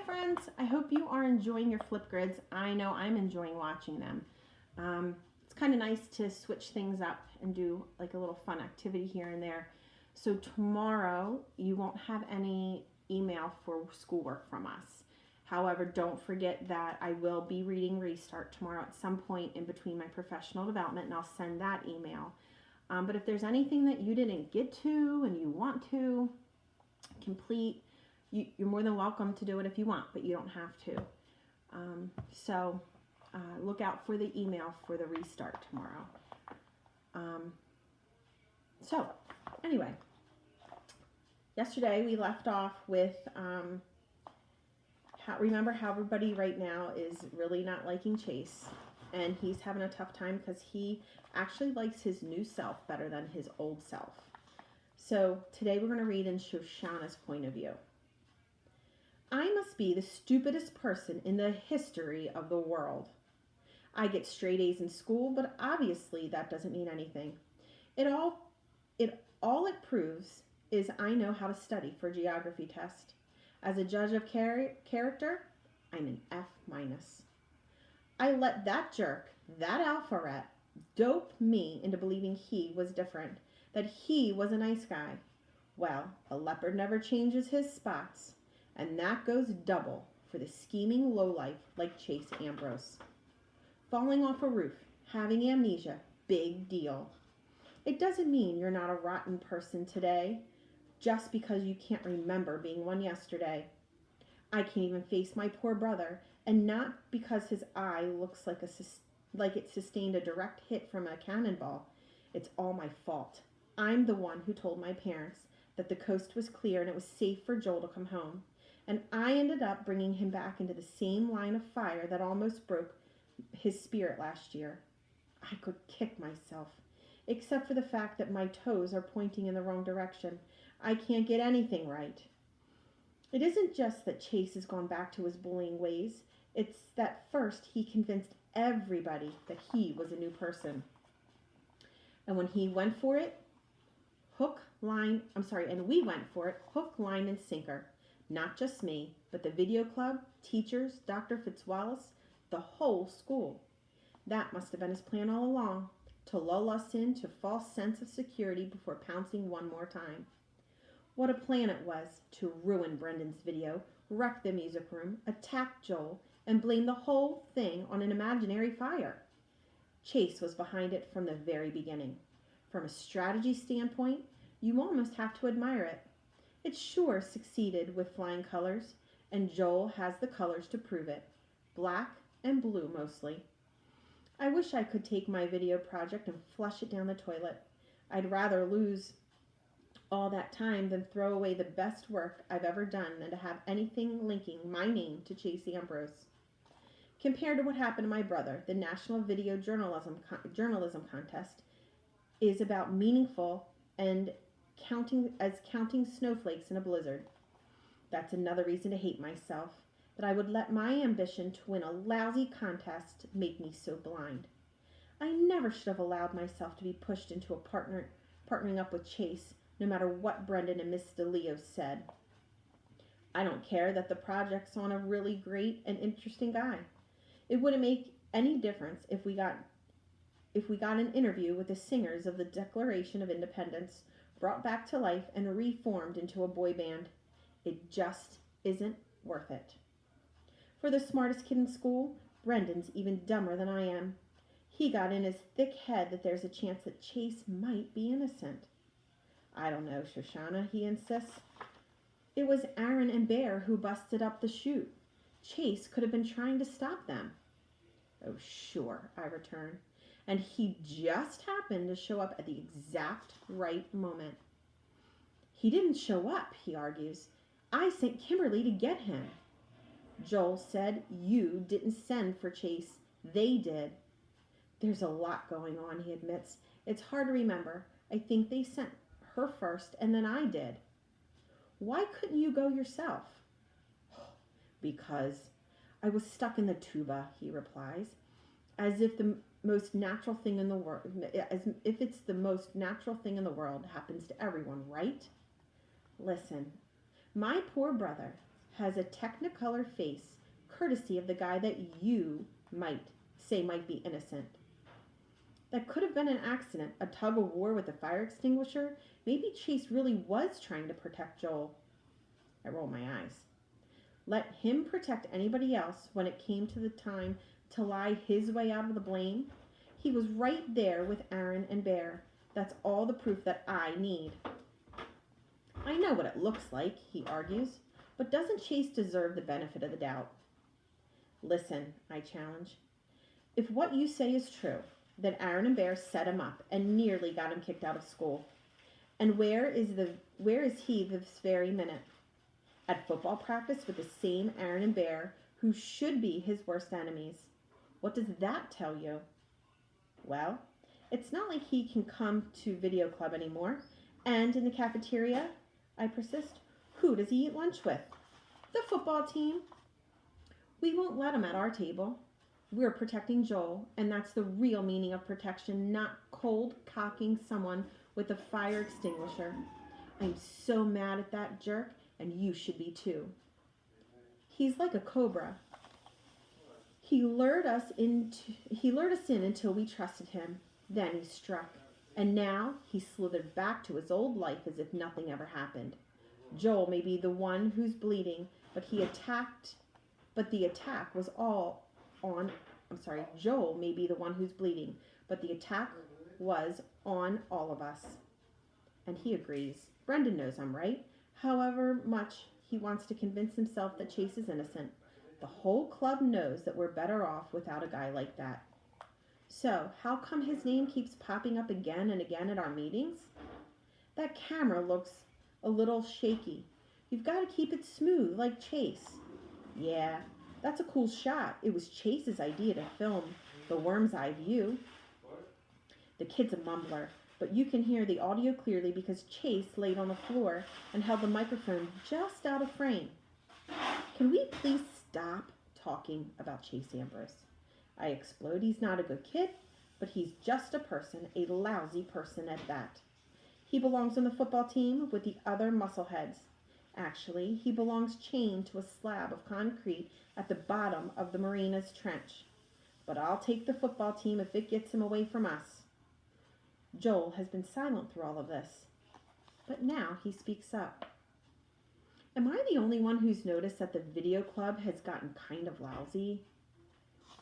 friends, I hope you are enjoying your Flipgrids. I know I'm enjoying watching them. It's kind of nice to switch things up and do like a little fun activity here and there. So tomorrow you won't have any email for schoolwork from us. However, don't forget that I will be reading Restart tomorrow at some point in between my professional development, and I'll send that email. But if there's anything that you didn't get to and you want to complete, you're more than welcome to do it if you want, but you don't have to. So look out for the email for the Restart tomorrow. So anyway, yesterday we left off with remember how everybody right now is really not liking Chase, and he's having a tough time because he actually likes his new self better than his old self. So today we're going to read in Shoshana's point of view. I must be the stupidest person in the history of the world. I get straight A's in school, but obviously that doesn't mean anything. All it proves is I know how to study for a geography test. As a judge of character, I'm an F-. I let that jerk, that alpharet, dope me into believing he was different, that he was a nice guy. Well, a leopard never changes his spots, and that goes double for the scheming lowlife like Chase Ambrose. Falling off a roof, having amnesia, big deal. It doesn't mean you're not a rotten person today, just because you can't remember being one yesterday. I can't even face my poor brother, and not because his eye looks like it sustained a direct hit from a cannonball. It's all my fault. I'm the one who told my parents that the coast was clear and it was safe for Joel to come home. And I ended up bringing him back into the same line of fire that almost broke his spirit last year. I could kick myself, except for the fact that my toes are pointing in the wrong direction. I can't get anything right. It isn't just that Chase has gone back to his bullying ways. It's that first he convinced everybody that he was a new person. And when he went for it, we went for it, hook, line, and sinker. Not just me, but the video club, teachers, Dr. Fitzwallace, the whole school. That must have been his plan all along, to lull us into false sense of security before pouncing one more time. What a plan it was to ruin Brendan's video, wreck the music room, attack Joel, and blame the whole thing on an imaginary fire. Chase was behind it from the very beginning. From a strategy standpoint, you almost have to admire it. It sure succeeded with flying colors, and Joel has the colors to prove it. Black and blue mostly. I wish I could take my video project and flush it down the toilet. I'd rather lose all that time than throw away the best work I've ever done than to have anything linking my name to Chase Ambrose. Compared to what happened to my brother, the National Video Journalism Contest is about meaningful and counting snowflakes in a blizzard. That's another reason to hate myself, that I would let my ambition to win a lousy contest make me so blind. I never should have allowed myself to be pushed into partnering up with Chase, no matter what Brendan and Miss DeLeo said. I don't care that the project's on a really great and interesting guy. It wouldn't make any difference if we got an interview with the singers of the Declaration of Independence, brought back to life and reformed into a boy band. It just isn't worth it. For the smartest kid in school, Brendan's even dumber than I am. He got in his thick head that there's a chance that Chase might be innocent. I don't know, Shoshana, he insists. It was Aaron and Bear who busted up the chute. Chase could have been trying to stop them. Oh, sure, I return. And he just happened to show up at the exact right moment. He didn't show up, he argues. I sent Kimberly to get him. Joel said you didn't send for Chase. They did. There's a lot going on, he admits. It's hard to remember. I think they sent her first, and then I did. Why couldn't you go yourself? Because I was stuck in the tuba, he replies, as if the most natural thing in the world, as if it's the most natural thing in the world, happens to everyone, right? Listen, my poor brother, has a technicolor face, courtesy of the guy that you might say might be innocent. That could have been an accident, a tug of war with a fire extinguisher. Maybe Chase really was trying to protect Joel. I roll my eyes. Let him protect anybody else when it came to the time to lie his way out of the blame. He was right there with Aaron and Bear. That's all the proof that I need. I know what it looks like, he argues, but doesn't Chase deserve the benefit of the doubt? Listen, I challenge. If what you say is true, then Aaron and Bear set him up and nearly got him kicked out of school. And where is he this very minute? At football practice with the same Aaron and Bear who should be his worst enemies. What does that tell you? Well, it's not like he can come to video club anymore. And in the cafeteria, I persist, who does he eat lunch with? The football team. We won't let him at our table. We're protecting Joel, and that's the real meaning of protection, not cold cocking someone with a fire extinguisher. I'm so mad at that jerk, and you should be too. He's like a cobra. He lured us in until we trusted him. Then he struck, and now he slithered back to his old life as if nothing ever happened. Joel may be the one who's bleeding, but the attack was all on. Joel may be the one who's bleeding, but the attack was on all of us. And he agrees. Brendan knows I'm right. However much he wants to convince himself that Chase is innocent, the whole club knows that we're better off without a guy like that. So, how come his name keeps popping up again and again at our meetings? That camera looks a little shaky. You've got to keep it smooth like Chase. Yeah, that's a cool shot. It was Chase's idea to film the worm's eye view. The kid's a mumbler, but you can hear the audio clearly because Chase laid on the floor and held the microphone just out of frame. Can we please stop talking about Chase Ambrose? I explode. He's not a good kid, but he's just a person, a lousy person at that. He belongs on the football team with the other muscleheads. Actually, he belongs chained to a slab of concrete at the bottom of the Marina's trench. But I'll take the football team if it gets him away from us. Joel has been silent through all of this, but now he speaks up. Am I the only one who's noticed that the video club has gotten kind of lousy?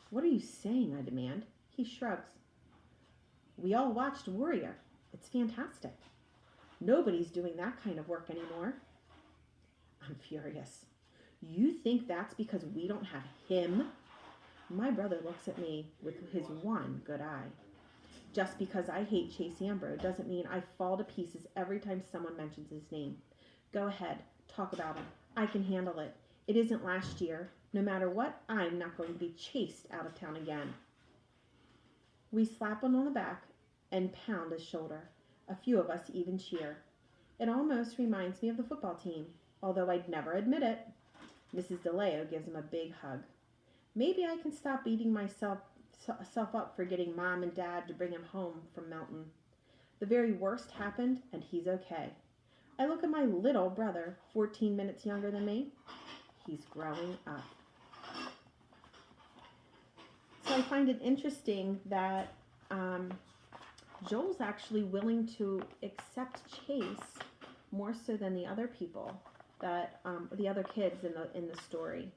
What are you saying, I demand. He shrugs. We all watched Warrior. It's fantastic. Nobody's doing that kind of work anymore. I'm furious. You think that's because we don't have him? My brother looks at me with his one good eye. Just because I hate Chase Ambrose doesn't mean I fall to pieces every time someone mentions his name. Go ahead, talk about him. I can handle it. It isn't last year. No matter what, I'm not going to be chased out of town again. We slap him on the back and pound his shoulder. A few of us even cheer. It almost reminds me of the football team, although I'd never admit it. Mrs. DeLeo gives him a big hug. Maybe I can stop beating myself up for getting Mom and Dad to bring him home from Melton. The very worst happened, and he's okay. I look at my little brother, 14 minutes younger than me. He's growing up. So I find it interesting that Joel's actually willing to accept Chase more so than the other people, that the other kids in the story.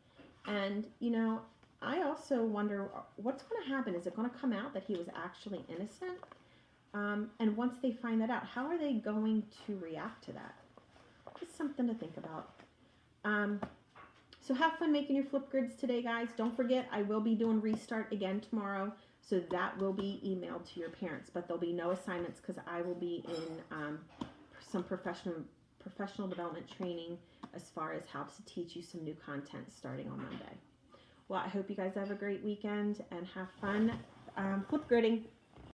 And you know, I also wonder what's going to happen. Is it going to come out that he was actually innocent? And once they find that out, how are they going to react to that? Just something to think about. So have fun making your Flipgrids today, guys. Don't forget, I will be doing Restart again tomorrow. So that will be emailed to your parents. But there'll be no assignments because I will be in some professional development training as far as how to teach you some new content starting on Monday. Well, I hope you guys have a great weekend and have fun Flipgridding.